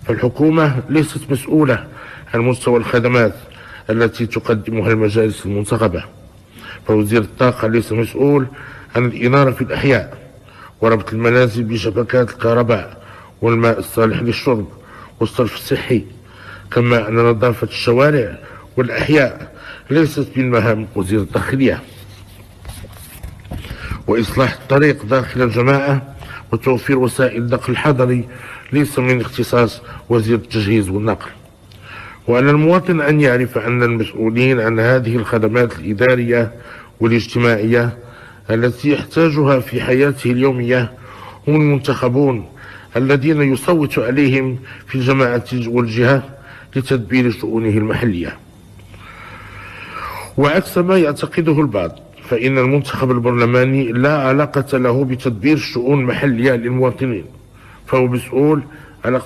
فالحكومة ليست مسؤولة عن مستوى الخدمات التي تقدمها المجالس المنتخبة، فوزير الطاقة ليس مسؤول عن الإنارة في الأحياء وربط المنازل بشبكات الكهرباء والماء الصالح للشرب والصرف الصحي، كما أن نظافة الشوارع والأحياء ليست من مهام وزير الداخلية، وإصلاح الطريق داخل الجماعة وتوفير وسائل النقل الحضري ليس من اختصاص وزير التجهيز والنقل. وعلى المواطن أن يعرف أن المسؤولين عن هذه الخدمات الإدارية والاجتماعية التي يحتاجها في حياته اليومية هم المنتخبون الذين يصوت عليهم في الجماعة والجهة لتدبير شؤونه المحلية. وعكس ما يعتقده البعض، فإن المنتخب البرلماني لا علاقة له بتدبير الشؤون المحلية للمواطنين، فهو مسؤول على